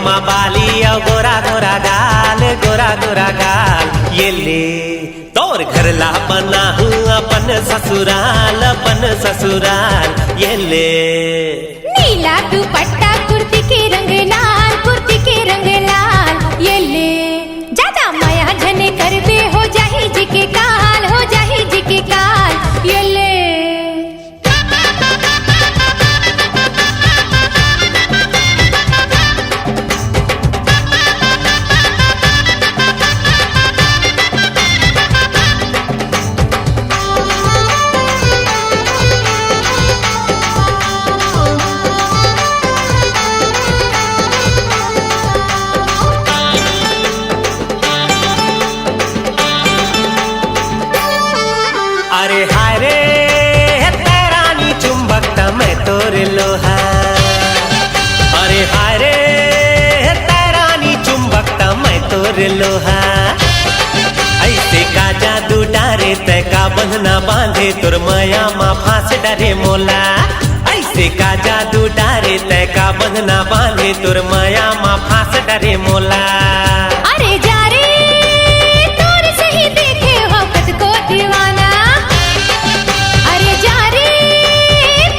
माँ बाली और गोरा गोरा गाल ये ले तोर घर ला बना हूँ अपन ससुराल ये ले नीला दुपट्टा कुर्ती के रंग लाल ये ले ज्यादा माया झने करबे हो जाही जी के काल ये ले अरे हाय रे तेरानी चुंबक मैं तोर लोहा अरे हाय रे तेरानी चुंबक मैं तोर लोहा ऐसे का जादू डारे तय का बंधना बांधे तुर माया माँ फांस डरे मोला ऐसे का जादू डारे तय का बंधना बांधे तुर माया माँ फांस डरे मोला अरे जा रे तोर सही देखे वक्त को दीवाना अरे जा रे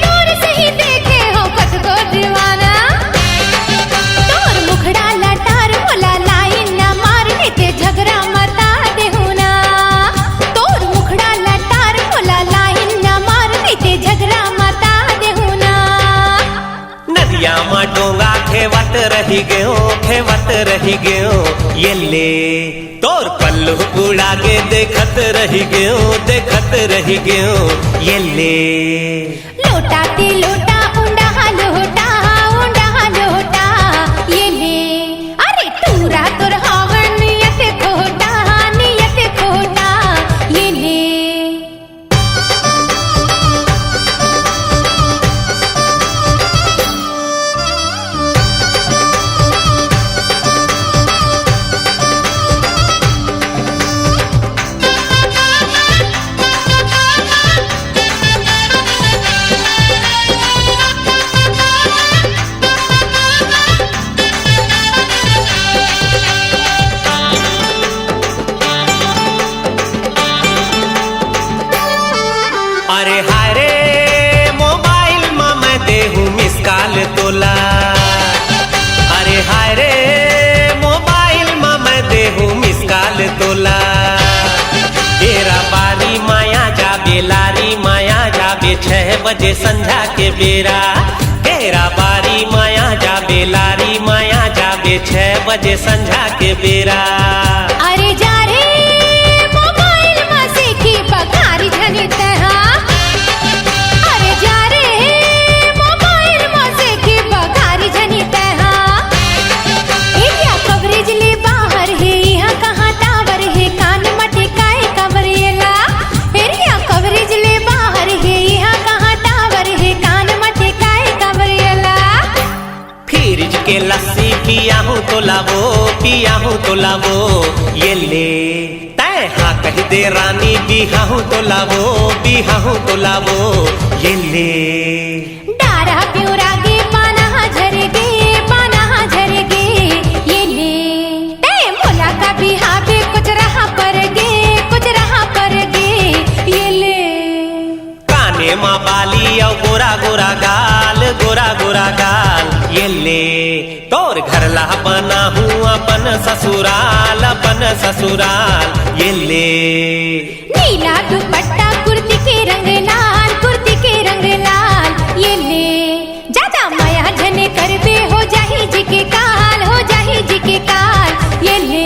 तोर सही देखे वक्त को दीवाना तोर मुखड़ा लटार बोला लाइन ना मारने ते झगड़ा मता देहू ना तोर मुखड़ा लटार बोला लाइन ना मारने ते झगड़ा मता देहू ना नदिया माँ डोंगा खेवत रही गयो ये ले तोर पल्लू उड़ा के देखत रही गयो ये ले लोटा ते लोटा ऊंडा लोटा ये ले अरे तूरा तोर हावन नियत खोटा ये ले अरे हाय रे मोबाइल में मैं देहूँ मिस कॉल तोला अरे हाय रे मोबाइल में मैं देहूँ मिस कॉल तोला तेरा बारी माया जाबे लारी माया जाबे 6 बजे संध्या के बेरा तेरा बारी माया जाबे लारी माया जाबे 6 बजे संध्या के बेरा अरे जा रे मोबाइल में से की बखारी झनी तहा अरे जा रे मोबाइल में से की बखारी झनी तहा एरिया कवरेज ले बाहर है यहाँ कहाँ टावर है कान मटे काय कवरेला एरिया कवरेज ले बाहर है यहाँ कहाँ टावर है कान मटे काय कवरेला फ्रिज के लस्सी पिया हूँ तो लावो ये ले तय हाँ कह दे रानी बिहा हूँ तो लावो ये ले डारा प्यूरा गे पाना झर गे ये ले ते मोला का बिहा बे कुछ रहा पर गे ये ले काने माँ बाली और गोरा गाल ये ले तोर घर ला बना हूँ अपन ससुराल ये ले नीला दुपट्टा कुर्ती के रंग लाल ये ले ज्यादा माया झने करबे हो जाही जी के काल ये ले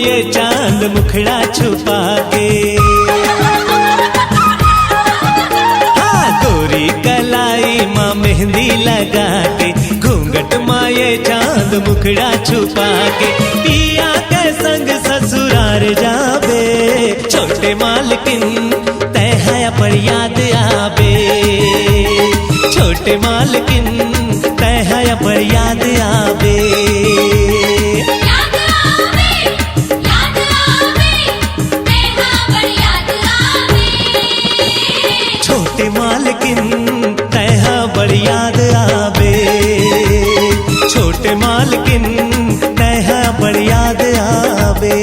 माये चांद मुखड़ा छुपा के, हाँ गोरी कलाई माँ मेहंदी लगा के, घूंघट माये चांद मुखड़ा छुपा के, पिया के संग ससुरार जाबे, छोटे मालकिन तय है पर याद आबे, छोटे मालकिन तय है पर याद आबे, याद आवे, याद आवे, तेहा पर याद आवे। छोटे मालकिन तय है पर याद आबे, छोटे मालकिन तय है पर याद आबे।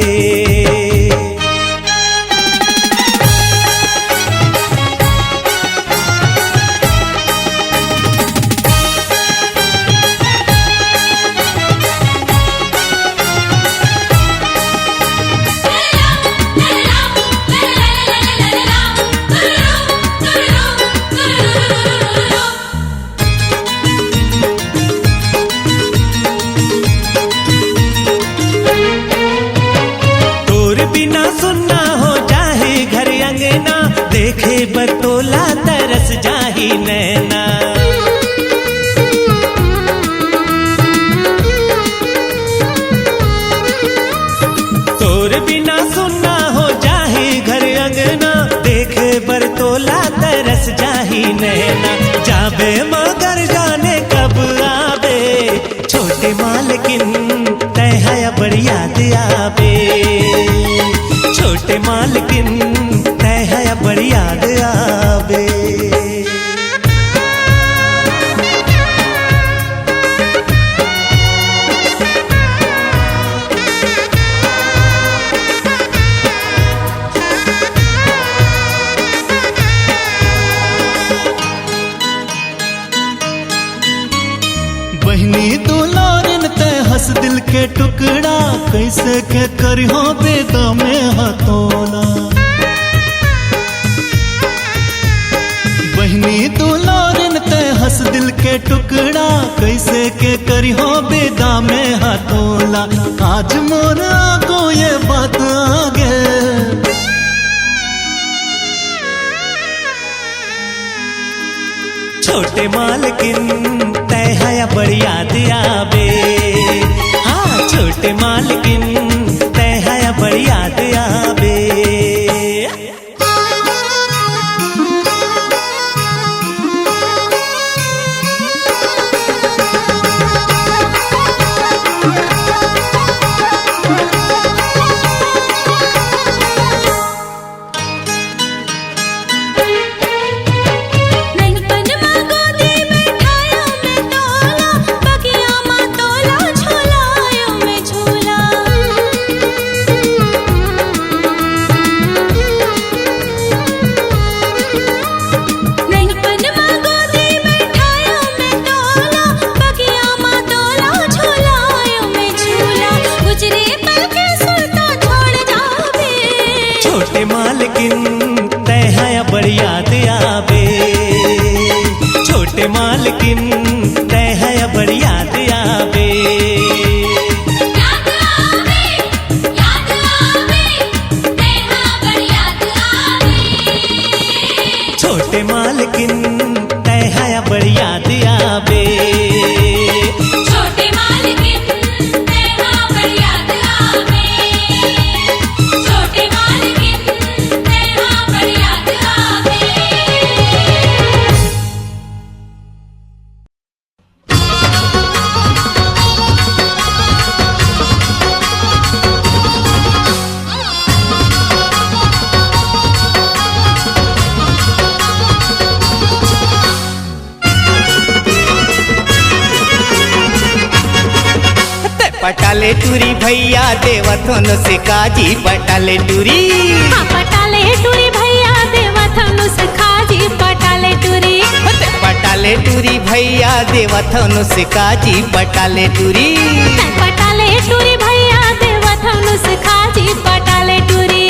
बिना सुनना हो जाहे घर अंगना, देखे बतोला तरस जाही नैना, तोर बिना सुनना हो जाहे घर अंगना, देखे बतोला तरस जाही नैना, जाबे मगर जाने कब आबे, छोटे मालकिन तय है बड़ याद आबे, छोटे मालकिन तय है बड़ याद आबे। बहनी दुलारिन तय हंस दिल के टुकड़ा, कैसे के करियो बेदा में हथोला, बहनी दुलारिन तय हंस दिल के टुकड़ा, कैसे के करियो बेदा में हथोला, आज मोर आगो ये बात आगे, छोटे मालकिन तय है बड़ याद आबे, हाँ छोटे मालकिन तय है बड़ याद आबे। छोटे मालकिन तय है बड़ याद आबे, छोटे मालकिन तय है बड़ याद आबे, याद आवे, याद आवे, तेहा पर याद आवे। छोटे मालकिन तय है बड़ याद आबे, छोटे मालकिन तेहा पर याद आवे, छोटे मालकिन तेहा पर याद आवे। पटाले टूरी भैया देवथन से काजी पटाले टूरी, हाँ पटाले टूरी भैया देवथन से काजी पटाले टूरी, पटाले टूरी भैया देवथन से काजी पटाले टूरी, पटाले टूरी भैया देवथन से काजी पटाले टूरी।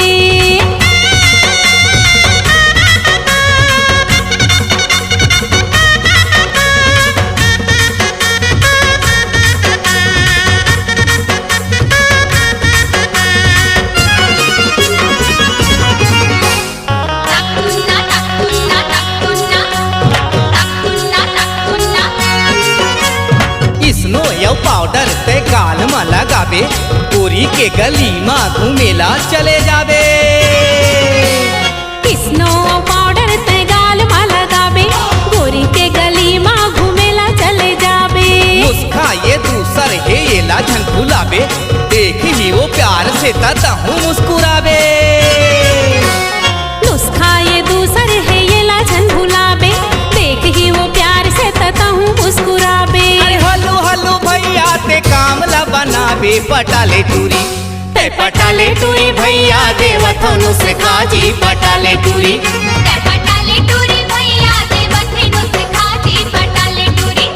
गोरी के गली माँ घूमेला चले जाबे। स्नो पाउडर ते गाल मा लगाबे, गोरी के गली माँ घूमेला चले जाबे। नुस्खा ये दूसर है ये लाझन भुलाबे, देख ही वो प्यार से तहु मुस्कुराबे। नुस्खा ये दूसर है ये लाझन भुलाबे, देख ही वो प्यार से तहु मुस्कुराबे। हलू हलू भैया ते काम ला बनाबे, पटाले टूरी ते पटाले टूरी भैया देवथनु से खाजी पटाले टूरी। पटाले टूरी भैया देवथनु से खाजी पटाले टूरी।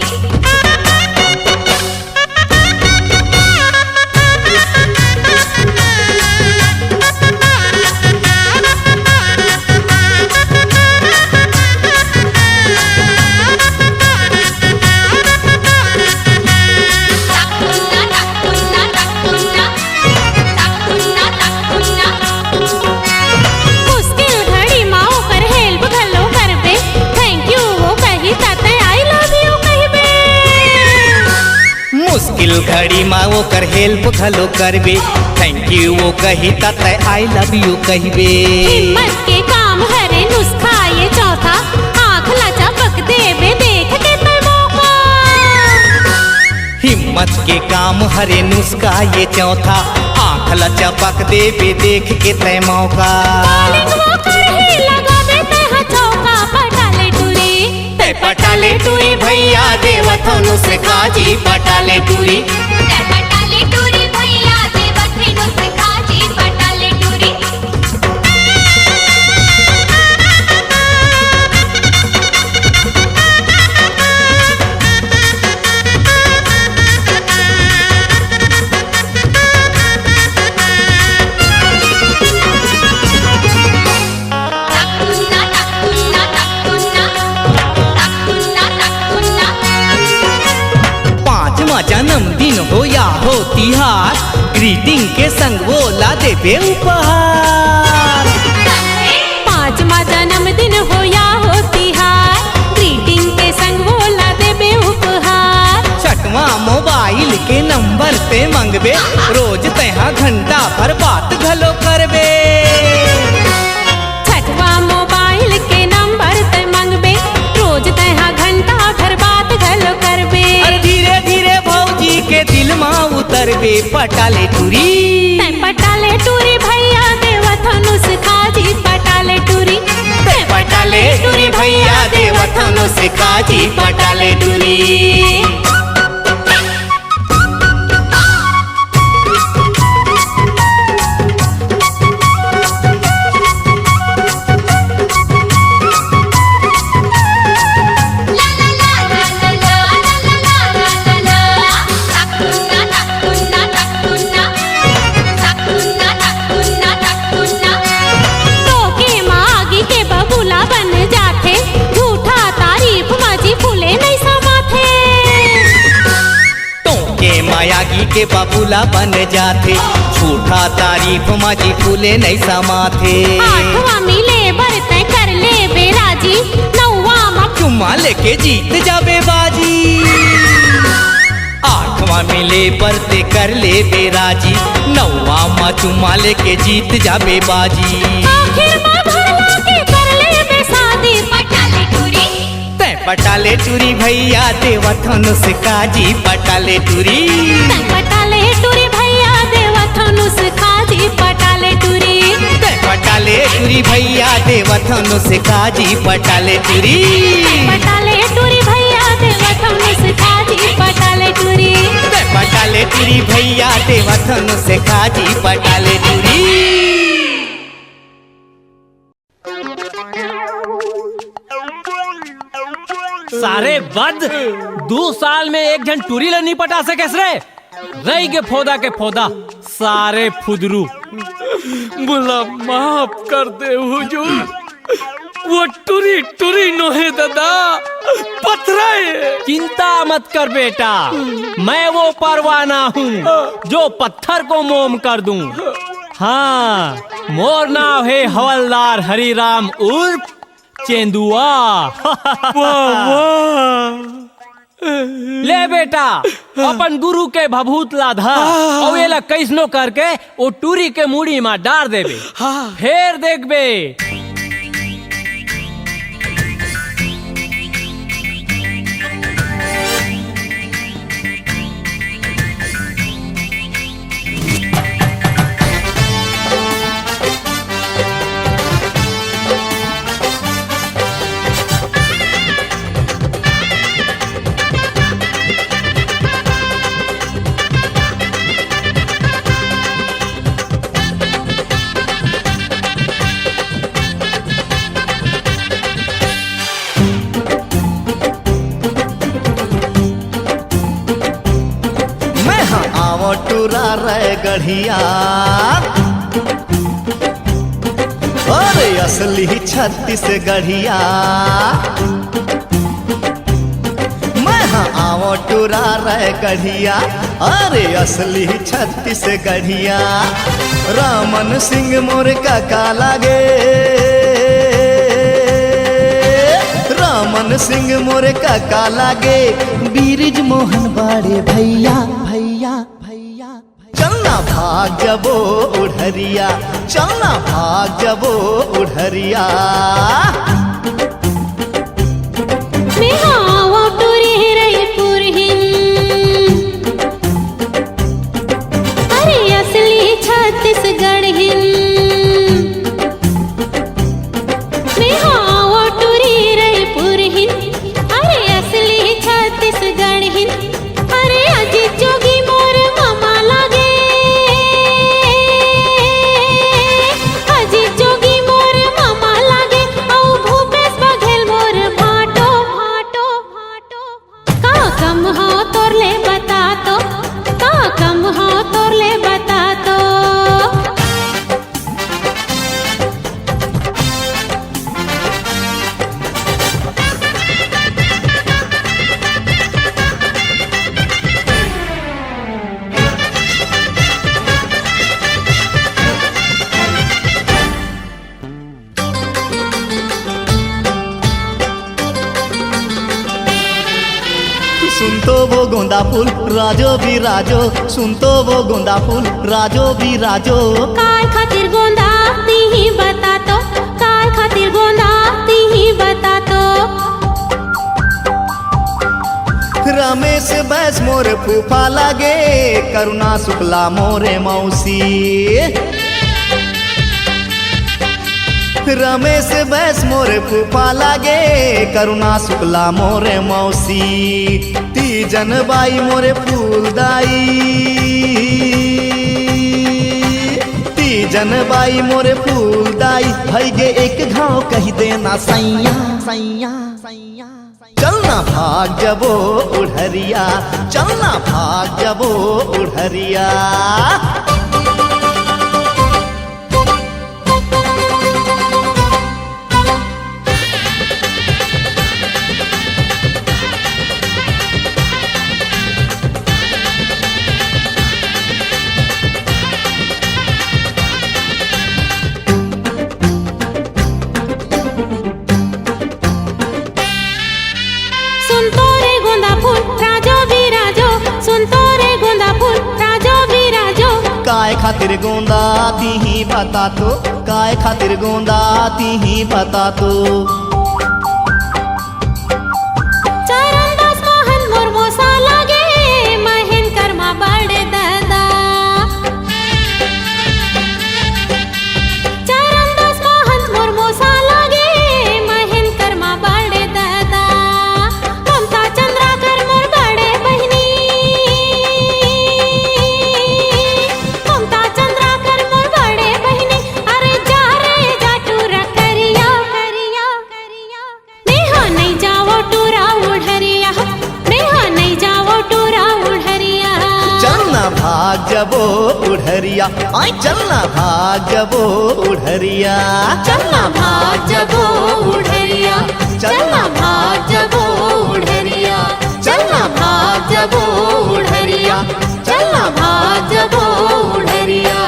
मुश्किल घड़ी माँ वो कर हेल्प घलो करबे, थैंक यू वो कही तत आई लव यू कहबे। हिम्मत के काम हरे नुस्खा ये चौथा, आँख लचपक देबे देख के ते मौका। हिम्मत के काम हरे नुस्खा ये चौथा, आँख लचपक देबे देख के ते मौका। बॉलिंग वो कर ही लगाबे ते हा चौका, पटाले टूरी ते पटाले टूरी भैया देवथनु से खाजी पटाले टूरी। पटाले टूरी भैया देवथनु से खाजी पटाले टूरी। जन्मदिन हो या हो तिहार, ग्रीटिंग के संग वो ला देबे उपहार। पाँचवा जन्मदिन हो या हो तिहार, ग्रीटिंग के संग वो ला देबे उपहार। छठवां मोबाइल के नंबर ते मंगबे, रोज तहा घंटा भर बात घलो करबे। छठवां मोबाइल के नंबर ते मंगबे, रोज तहा घंटा भर बात घलो करबे। धीरे धीरे भौजी के दिल माँ उतरबे, पटाले टूरी ते पटाले टूरी भैया देवथनु से खाजी पटाले टूरी। ते पटाले टूरी भैया देवथनु से खाजी पटाले टूरी। मायागी के बाबूला बन जाते, झूठा तारीफ माजी फूले नहीं समाथे। आठवां मिले बरते कर ले बेराजी, नौवा मा चुम्मा लेके जीत जाबे बाजी। आठवां मिले बरते कर ले बेराजी, नौवा मा चुम्मा लेके जीत जाबे बाजी। आखिर मा भरला के कर ले बेसादी, पटाले टूरी ते पटाले टूरी भैया देवथनु से काजी पटाले टूरी। ते पटाले टूरी भैया देवथनु से खाजी पटाले टूरी। ते पटाले टूरी भैया देवथनु से काजी पटाले टूरी। ते पटाले टूरी भैया देवथनु से खाजी पटाले टूरी। ते पटाले टूरी भैया देवथनु से काजी पटाले टूरी। सारे बद 2 साल में एक जन टूरी ले नहीं पटा सके रे, रही के फोदा सारे फुदरू। बोला माफ कर दे हुजूर, वो टूरी नोहे दादा पत्थर। चिंता मत कर बेटा, मैं वो परवाना हूँ जो पत्थर को मोम कर दूं। हाँ, मोर नाम है हवलदार हरिराम उर्फ चेंदुआ। वाह वाह, ले बेटा अपन गुरु के भभूत लाधा और ये ला कैसनो करके वो टूरी के मुड़ी में डार देबे फिर देखबे। टूरा रे गढ़िया अरे असली छत्तीसगढ़िया मैं हाँ आवो टूरा रे गढ़िया अरे असली छत्तीसगढ़िया रामन सिंह मोर काका लागे रामन सिंह मोर काका लागे बीरिज मोहन बाड़े भैया भैया चलना भाग जबो उड़हरिया चलना भाग जबो उड़हरिया अरे असली छत्तीसगढ़ अरे असली छत्तीसगढ़ अरे अजीत जोगी मोर मामा लागे अजीत जोगी मोर मामा लागे औ भूपेश बघेल मोर भाटो भाटो भाटो का कम हो तोर ले बता तो का कम हो तोर ले बता तो सुनतो वो गोंदा फूल राजो भी राजो सुनतो वो गोंदा फूल राजो भी राजो काय खातिर गोंदा ती ही बता तो काय खातिर गोंदा ती ही बता तो रमेश बैस मोर फूफा लागे करुणा शुक्ला मोरे मौसी रमेश बैस मोरे फूफा लागे करुणा शुक्ला मोरे मौसी तीजन बाई मोरे फूलदाई तीजन बाई मोरे फूलदाई भई गे एक घाव कही देना सैया सैया सैया चलना भाग जबो उड़हरिया चलना भाग जबो उड़हरिया काय खातिर गोंदा ती ही बता तो काय खातिर गोंदा ती ही बता तो चरणदास मोहन मोर मोसा लागे महेन कर्मा बड़े दादा चरणदास मोहन मोर मोसा लागे महेन कर्मा बड़े दादा ममता चंद्राकर मोर बड़े बहनी भाग जबो उड़हरिया आई चलना भाग जबो उड़हरिया चलना भाग जबो उड़हरिया चलना भाग जबो उड़हरिया चलना भाग जबो उड़हरिया चलना भाग जबो उड़हरिया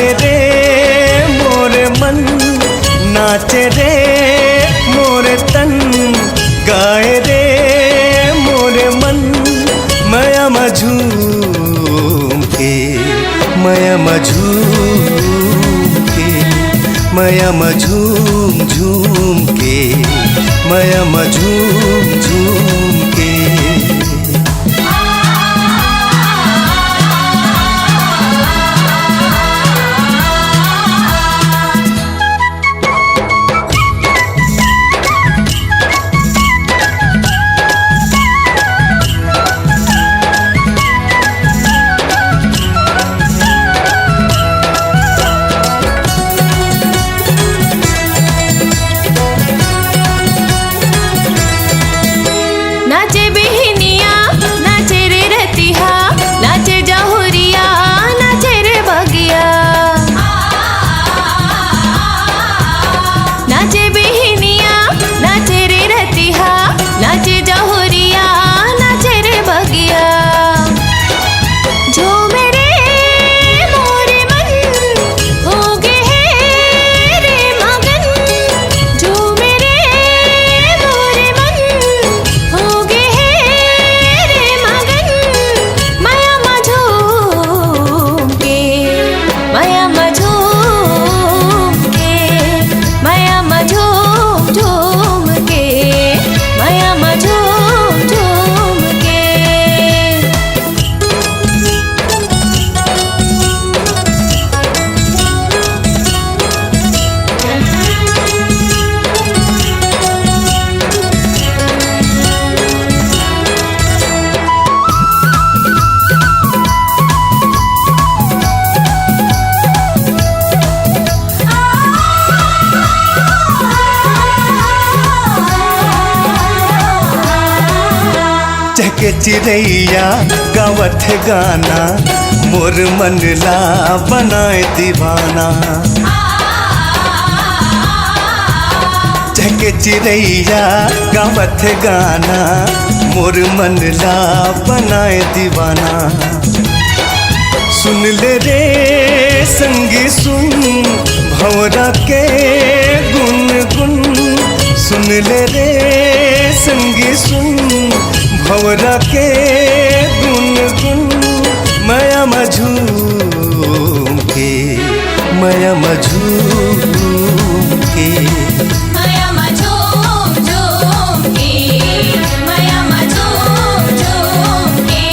गाए रे मोरे मन, नाचे रे मोरे तन, गाए रे मोरे मन, माया मझूम के, माया मझूम के, माया मझूम झूम के, माया मझूम झूम के। नाचे बिहनिया नाचे रे रतिहा, नाचे जहुरिया नाचे रे बगिया। नाचे बिहनिया नाचे रे रतिहा, नाचे जहुरिया नाचे रे बगिया। जो मेरे मोरे मन हो गए हैं रे मगन, जो मेरे मोरे मन हो गए हैं रे मगन, माया मझूम के, माया मझूम के, माया मझूम झूम के, माया मझूम झूम के। चहके चिड़ैया गावत गाना, मोर मन ला बनाए दीवाना। चहके चिड़ैया गावत गाना, मोर मन ला बनाए दीवाना। सुन ले रे संगी सुन, भंवरा के गुन गुन, सुन ले रे संगी सुन, भंवरा के गुन गुन, माया मझूम के, माया मझूम के। माया मझूम झूम के, माया मझूम झूम के,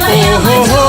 माया मझूम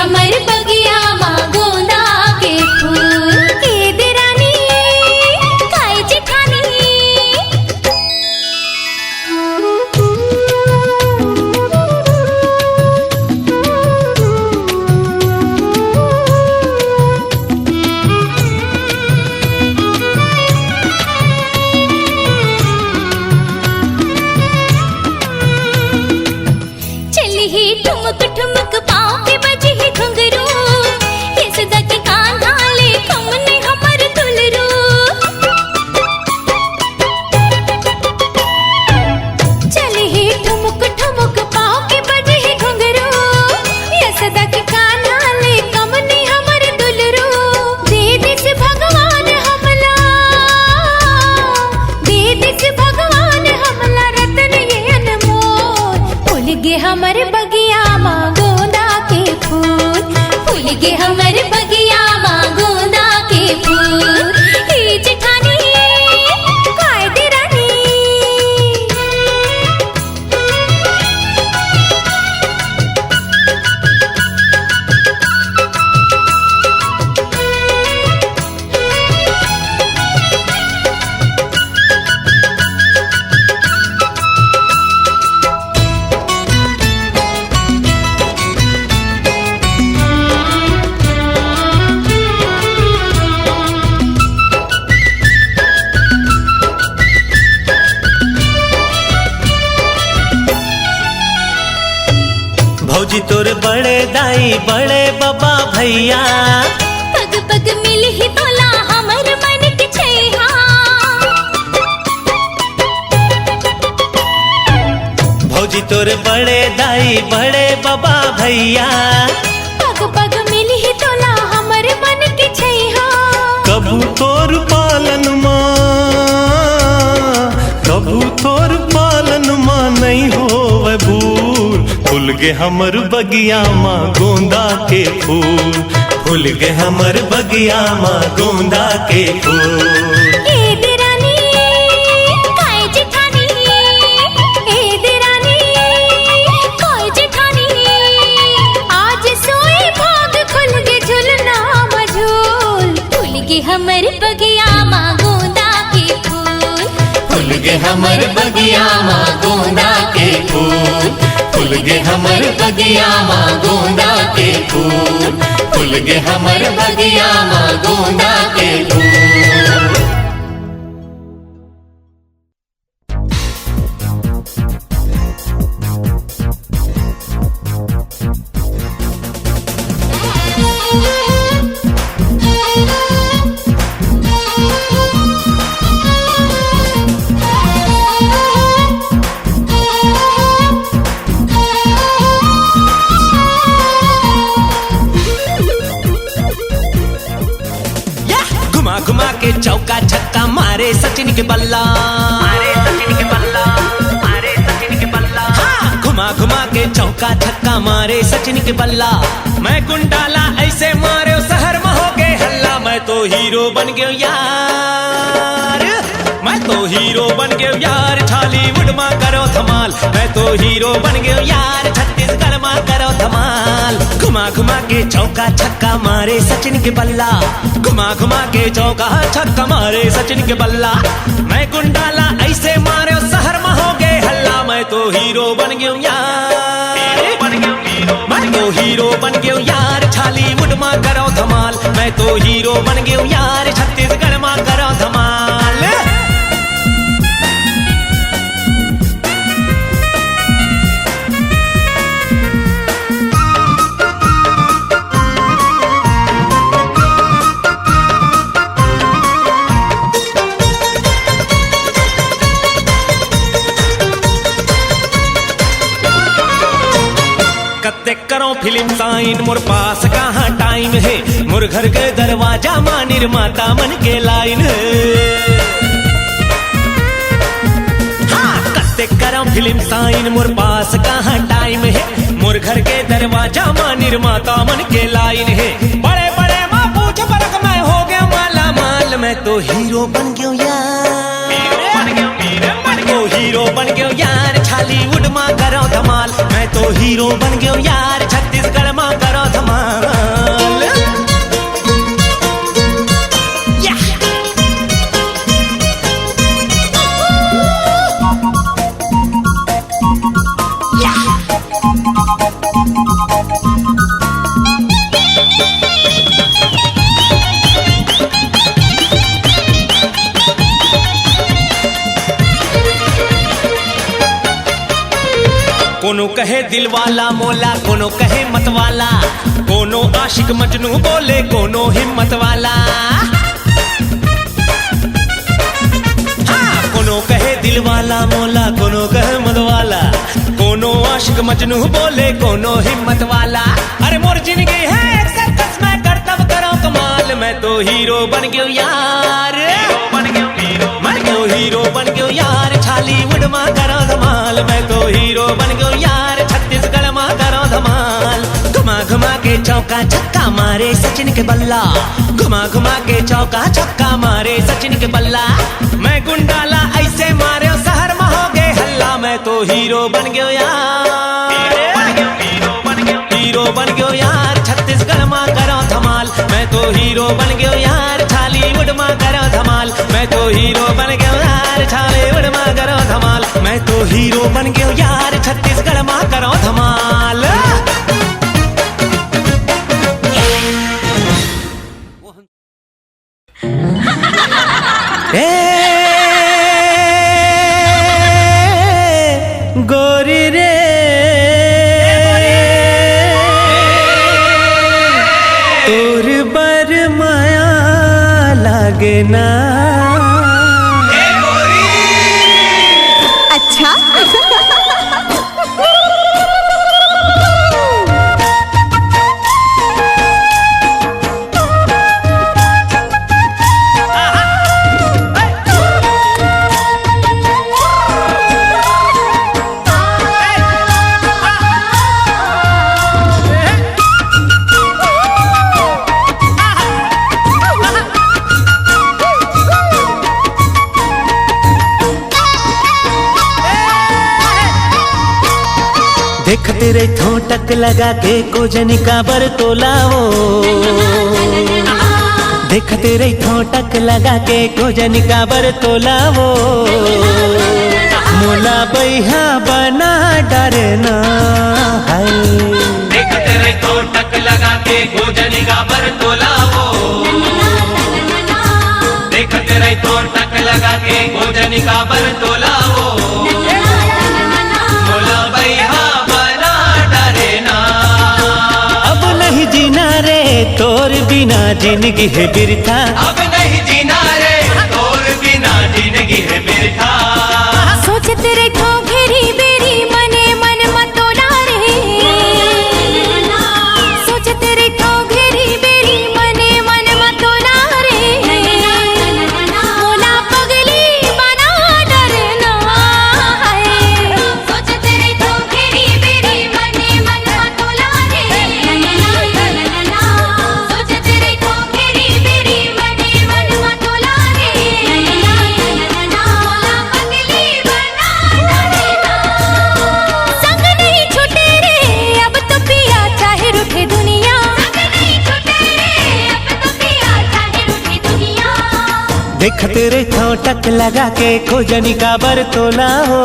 हमर बगिया माँ गोंदा के फूल ए देरानी काई जेठानी चली ही ठुमक ठुमक पाँव के बजी ही घुंघरू ये सदा के कान्हा ले कमने हमर दुलरू चली ही ठुमक ठुमक पाँव के बजी ही घुंघरू ये सदा के कान्हा ले कमने हमर दुलरू दे दिस भगवान हमला दे दिस भगवान हमला रतन ये अनमोल फूल गे हमर बगिया माँ गोंदा के फूल फूल गे हमर बगिया माँ गोंदा के फूल हे जेठानी काय देरानी भौजी तोर बड़े दाई बड़े बाबा भैया पग पग मिल ही तोला हमर मन के छैहा भौजी तोर बड़े दाई बड़े बाबा भैया पग पग मिल ही तोला हमर मन के छैहा कबू तोर पालन माँ कबू तोर पालन माँ नहीं होवे भूल फूल गे हमर बगिया माँ गोंदा के फूल फूल गे हमर बगिया माँ गोंदा के फूल ए देरानी काय जेठानी ए देरानी काय जेठानी आज सोए भाग खुल गे झुलना मझोल फूल गे हमर बगिया माँ गोंदा के फूल फूल गे हमर बगिया माँ गोंदा के फूल फूल गे हमर बगिया माँ गोंदा के फूल फूल गे हमर बगिया माँ गोंदा के फूल घुमा घुमा के चौका छक्का मारे सचिन के बल्ला मारे सचिन के बल्ला मारे सचिन के बल्ला हाँ घुमा घुमा के चौका छक्का मारे सचिन के बल्ला मैं कुंडाला ऐसे मारे शहर में हो गए हल्ला मैं तो हीरो बन गयो यार मैं तो हीरो बन गयो यार बॉलीवुड में करो धमाल मैं तो हीरो बन गयो यार छत्तीसगढ़ में करो धमाल घुमा घुमा के चौका छक्का मारे सचिन के बल्ला घुमा घुमा के चौका छक्का मारे सचिन के बल्ला मैं कुंडाला ऐसे मारे शहर में हो गए हल्ला मैं तो हीरो बन गयो यार मैं तो हीरो बन गयो यार बॉलीवुड में करो धमाल मैं तो हीरो बन गयो यार छत्तीसगढ़ में करो धमाल कत्ते करो फिल्म साइन मोर पास कहाँ टाइम है मोर घर के दरवाजा मां निर्माता मन के लाइन है हाँ कत्ते करो फिल्म साइन मोर पास कहाँ टाइम है मोर घर के दरवाजा मां निर्माता मन के लाइन है बड़े बड़े माँ पूछ परख मैं हो गया माला माल मैं तो हीरो बन गयो यार मैं तो हीरो बन गयो यार छालीवुड मां करो धमाल। मैं तो हीरो बन गयो यार छत्तीसगढ़ मां करो धमाल। कोनो कहे दिल वाला मोला, कोनो कहे मत वाला, कोनो आशिक मजनू बोले, कोनो हिम्मत वाला। हाँ, कोनो कहे दिल वाला मोला, कोनो कहे मत वाला, कोनो आशिक मजनू बोले, कोनो हिम्मत वाला। अरे मोर जिंदगी है एक सर्कस में करतब करो कमाल। मैं तो हीरो बन गयो यार, मैं तो हीरो बन गयो यार छालीवुड मां करो धमाल। मैं तो हीरो बन गयो यार छत्तीसगढ़ मां करो धमाल। घुमा घुमा के चौका छक्का मारे सचिन के बल्ला, घुमा घुमा के चौका छक्का मारे सचिन के बल्ला। मैं गुंडाला ऐसे मारे शहर में हो गए हल्ला। मैं तो हीरो बन गयो यार, हीरो बन गयो यार छत्तीसगढ़ मां करो धमाल। मैं तो हीरो बन गयो यार छालीवुड मां करो धमाल। मैं तो हीरो बन गयो यार छालीवुड मां करो धमाल। मैं तो हीरो बन गयो यार छत्तीसगढ़ मां करो धमाल। गोरी रे तोर बर माया लागे ना। अच्छा देखते रे ठोटक लगा के कोजनी का बर तोलाओ। देखते रे ठोटक लगा के कोजनी का बर तोलाओ। मोला बैहा बना डरना है। देखते रे ठोटक लगा के कोजनी का बर तोलाओ। देखते रे ठोटक लगा के कोजनी का बर तोलाओ। मोला बैहा तोर बिना जिंदगी है बिरथा। अब नहीं जीना रे तोर बिना जिंदगी है बिरथा। सोचते रे ठो घेरी बेरी मने मन मतोला रे। सोचते रे ठो घेरी बेरी मने मन मतोला रे। मोला पगली बना डरना है। सोचते रे ठो घेरी बेरी मने मन मतोला रे। सोचते रे ठो घेरी बेरी मने मन मतोला रे। मोला पगली बना डरना। संग नहीं छूटे रे अब तो पिया चाहे रूठे दुनिया। संग नहीं छूटे रे अब तो पिया चाहे रूठे दुनिया। देखते रे ठोटक लगा के खोजनी का बर तोला हो।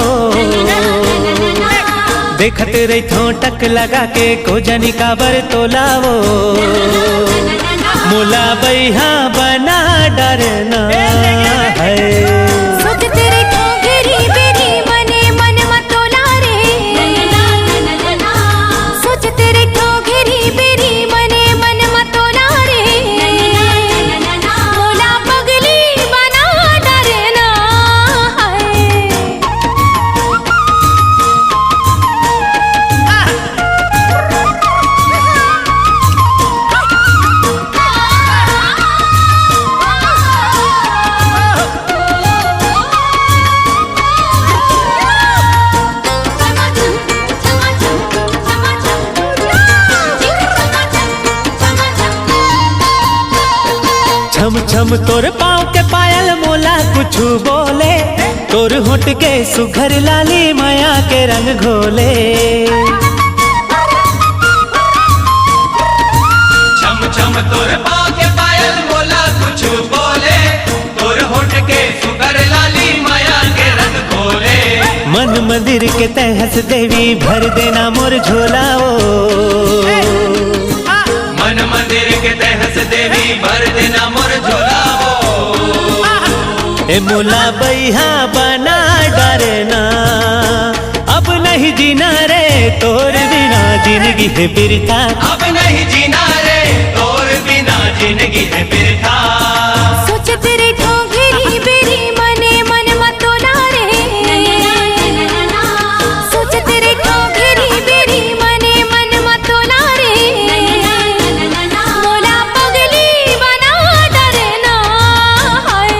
देखते रे ठोटक लगा के खोजनी का बर तोला हो। मोला बैहा बना डरना है। सोचते रे ठो घेरी बेरी मने मन मतोला रे। सोचते रे ठो घेरी बेरी मने मन मतोला रे। मोला पगली बना डरना है। छम छम तोर पाँव के पायल मोला कुछ बोले। तोर होठ के सुघर लाली माया के रंग घोले। छम छम तोर पाँव के पायल बोला कुछ बोले, तोर होठ के सुगर लाली माया के रंग खोले। मन मंदिर के तहस देवी भर देना मोर झोला ओ। मन मंदिर के तहस देवी भर देना मोर झोला हो। ए मोला बैहा बना डरना, अब नहीं जीना रे तोर बिना जिंदगी है बिरथा। अब नहीं जीना रे तोर बिना जिंदगी है बिरथा। सोच तेरे ठोंगेरी बेरी मने मन मतोला रे। सोच तेरे ठोंगेरी बेरी मने मन मतोला रे। मोला पगली बना डरना हाय।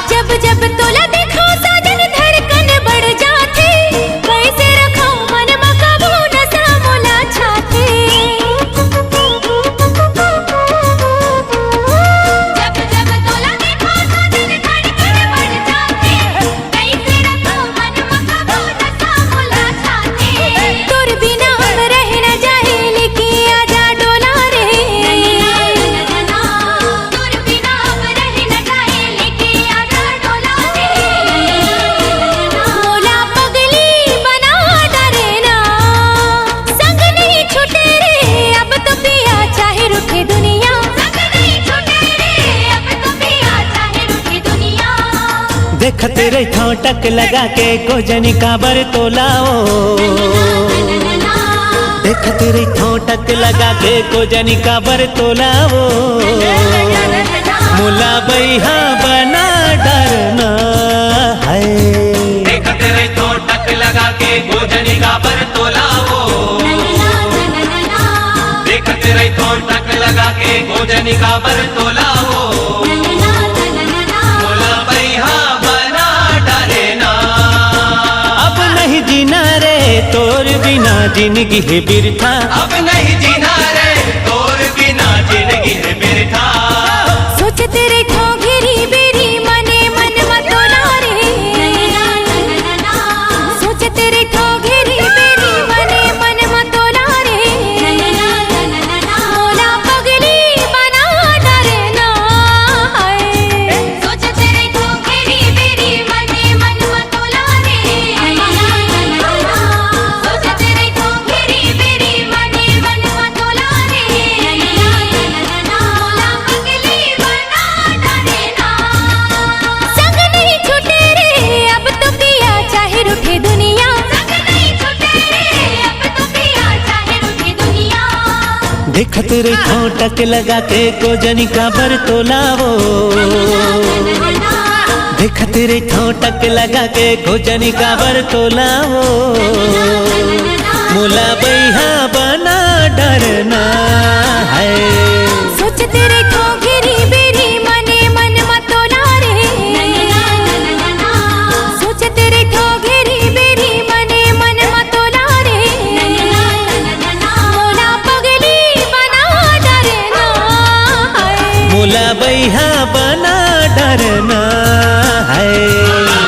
जब जब तोला देखो साजन धड़कन बढ़ जाती, कैसे रखो मन में काबू नशा मोला छाती। जब जब तोला देखो साजन धड़कन बढ़ जाती, कैसे रखो मन में काबू नशा मोला छाती। तोर बिना हम रह न जाए लेकिन आजा डोला रे। तोर बिना हम रह न जाए लेकिन आजा डोला रे। मोला पगली बना डरना, संग नहीं छूटे रे अब तो पिया चाहे रुके दुनिया। संग नहीं छूटे रे अब तो पिया चाहे रुके दुनिया। देख तेरे ठोटक लगा के गोजनी काबर तोलाओ। देख तेरे ठोटक लगा के गोजनी काबर तोलाओ। मोला बैहा बना डरना है। देख तेरे ठोटक लगा के गोजनी का पर तोलाओ। देख तेरे ठोटक लगा के गोजनी का पर तोलाओ। मोला बैहा बना डरेना। अब नहीं जीना रे तोर बिना जिंदगी है बिरथा। अब नहीं जीना रे तोर बिना जिंदगी है बिरथा। सोच तेरे ठोंगेरी बेरी मने मन मतोला रे। सोच तेरे ठोंगेरी बेरी मने मन मतोला रे। मोला पगली बना डरना हाय। सोच तेरे ठोंगेरी बेरी मने मन मतोला रे। सोच तेरे ठोंगेरी बेरी मने मन मतोला रे। मोला पगली बना डरना, संग नहीं छूटे रे अब तो पिया चाहे रूठे दुनिया। संग नहीं छूटे रे अब तो पिया चाहे रूठे दुनिया। देख तेरे ठोटक लगा के गोजनी काबर तोलाओ। देख तेरे ठोटक लगा के गोजनी काबर तोलाओ। मोला बैहा बना डरना है। सोच तेरे ठोंगेरी बेरी मने मन मतोला रे। सोच तेरे ठोंगेरी बेरी मने मन मतोला रे। मोला पगली बना डरना हाय। मोला बैहा बना डरना है।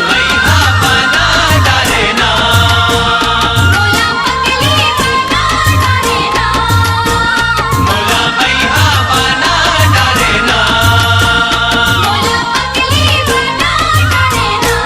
बैहा बना डरेना। मोला पगली बना डरना। मोला बैहा बना डरेना। मोला पगली बना डरना।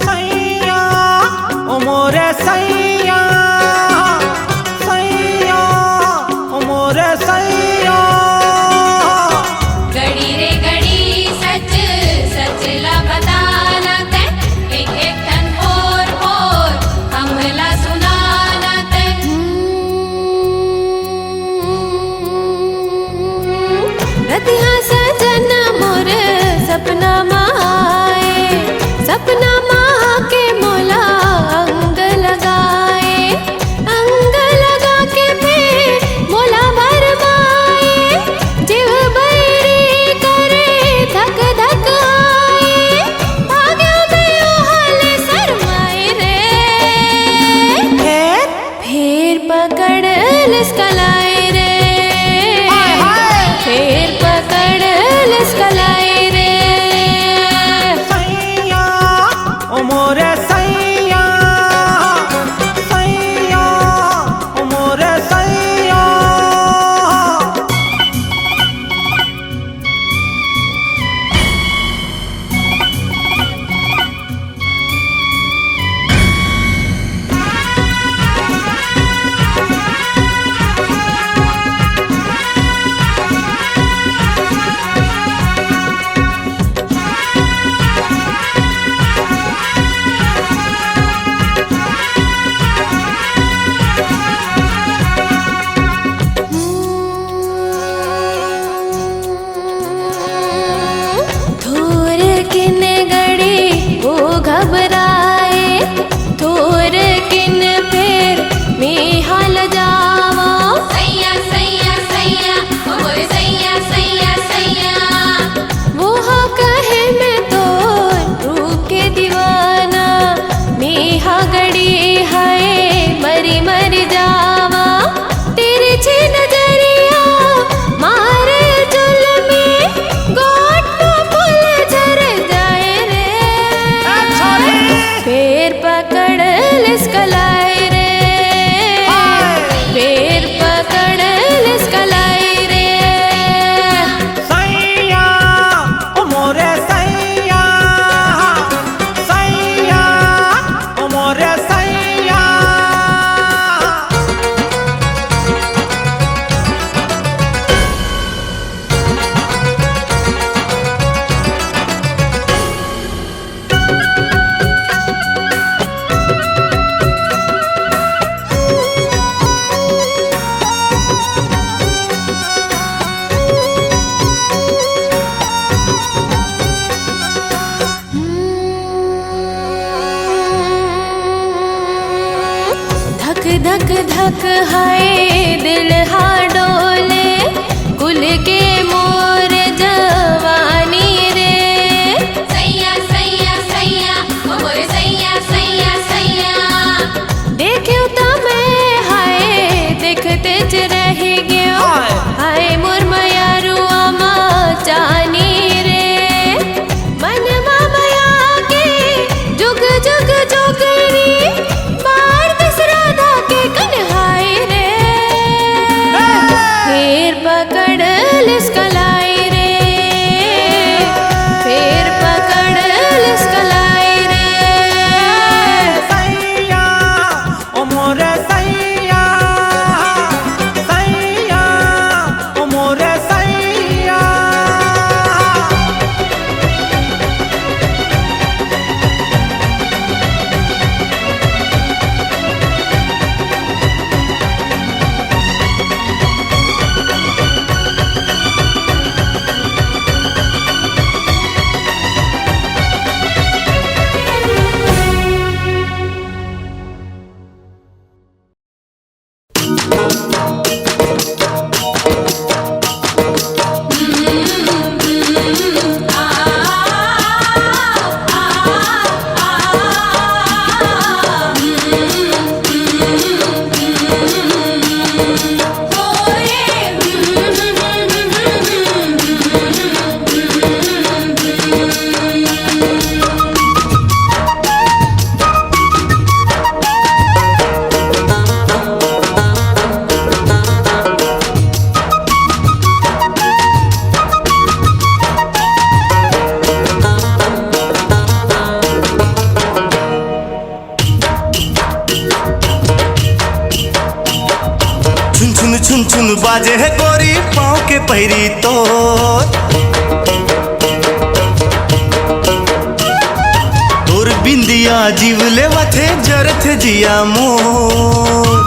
सैया घड़ी हाय मरी मर जावा तिरछी नजरिया मारे चुल में गोट फूल झर जाए रे पैर पकड़ लिस्कलाए रे पैर पकड़ लिस्कलाए रे सैया ओ मोरे सैया सैया ओ मोरे सैया धक धक धक हाय दिल हा डोले कुल के मोर जवानी रे सैया सैया सैया ओ मोर सैया सैया सैया देखियो तो मैं हाय देखते च रह गयो हाय मोर मयारू आमा जानी रे मन माया के जुग जुग जोगरी बार दसराधा के कन्हाई रे फिर पकड़ लिस्कलाई रे फिर पकड़ लिस्कलाई रे सैया ओ मोरे सैया सैया ओ मोरे सैया छुन छुन छुन छुन बाजे है गोरी पाँव के पैरी तो तोर बिंदिया जीव ले वथे जरथ जिया मोर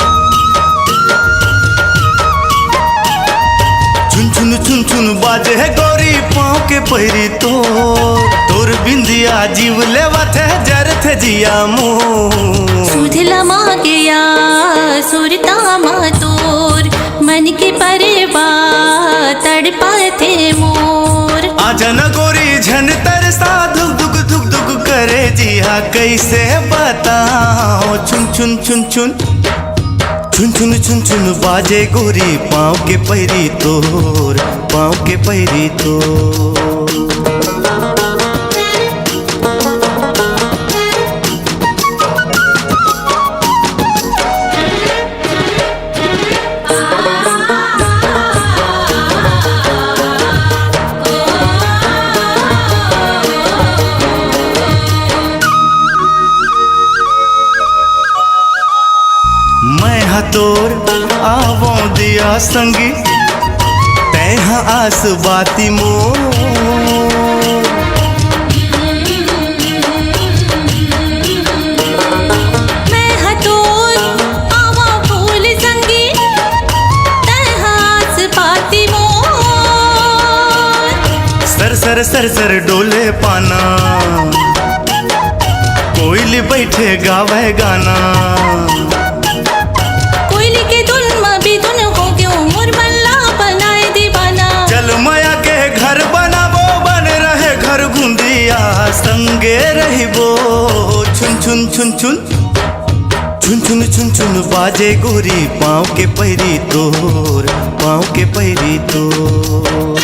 छुन छुन छुन छुन बाजे है गोरी पाँव के पैरी तो तोर बिंदिया जीव ले वथे जरथ जिया मोर सुधला मांगया सुरता मातोर मन के परवा तड़पाते मोर आजा न गोरी झन तरसा धुक धुक धुक धुक करे जिया कैसे बताओ छुन छुन छुन छुन छुन छुन छुन छुन बाजे गोरी पाँव के पैरी तोर पाँव के पैरी तोर मैं हतोर आवो दिया संगी तैहा आस बाती मोर मैं हतोर आवा फूल संगी तैहास पाती मोर सर सर सर सर डोले पाना कोयल बैठे गावे गाना कोयली के धुन में भी धुन हो गयो मोर बल्ला बनाए दीवाना चल माया के घर बनाबो बन रहे घर गुंदिया संगे रहिबो छुन छुन छुन छुन छुन छुन छुन छुन बाजे गोरी पाँव के पैरी तोर, पाँव के पैरी तोर।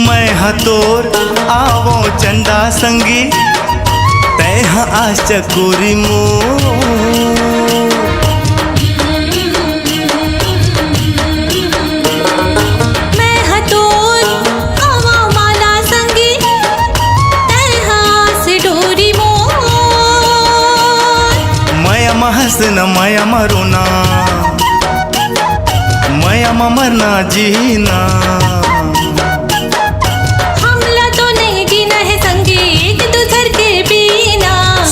मैं हतोर आवो चंदा संगी, तय आज चकोरी मोर। मैं हतोर आवा माला संगी, तय हास डोरी मोर। मैं हंसना मैं मरोना, मैं मरना जीना।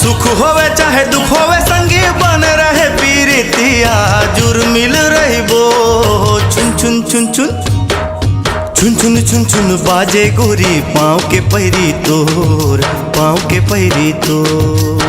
सुख होवे चाहे दुख होवे संगी बन रहे पीरितिया, जुर्मिल रही बो। छुन छुन छुन छुन छुन छुन छुन छुन बाजे गोरी पाँव के पैरी तोर, पाँव के पैरी तोर।